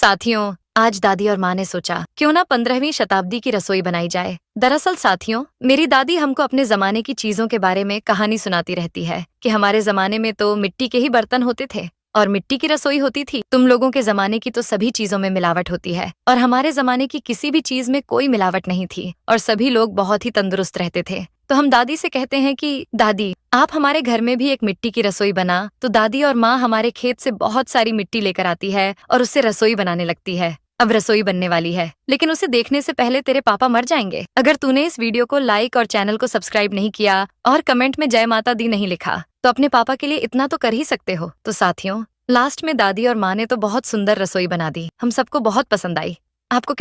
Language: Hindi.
साथियों, आज दादी और माँ ने सोचा क्यों ना 15वीं शताब्दी की रसोई बनाई जाए। दरअसल साथियों, मेरी दादी हमको अपने जमाने की चीजों के बारे में कहानी सुनाती रहती है कि हमारे जमाने में तो मिट्टी के ही बर्तन होते थे और मिट्टी की रसोई होती थी। तुम लोगों के जमाने की तो सभी चीजों में मिलावट होती है और हमारे जमाने की किसी भी चीज में कोई मिलावट नहीं थी और सभी लोग बहुत ही तंदुरुस्त रहते थे। तो हम दादी से कहते हैं कि दादी, आप हमारे घर में भी एक मिट्टी की रसोई बना। तो दादी और माँ हमारे खेत से बहुत सारी मिट्टी लेकर आती है और उससे रसोई बनाने लगती है। अब रसोई बनने वाली है, लेकिन उसे देखने से पहले तेरे पापा मर जाएंगे अगर तूने इस वीडियो को लाइक और चैनल को सब्सक्राइब नहीं किया और कमेंट में जय माता दी नहीं लिखा तो अपने पापा के लिए इतना तो कर ही सकते हो। तो साथियों, लास्ट में दादी और माँ ने तो बहुत सुंदर रसोई बना दी, हम सबको बहुत पसंद आई। आपको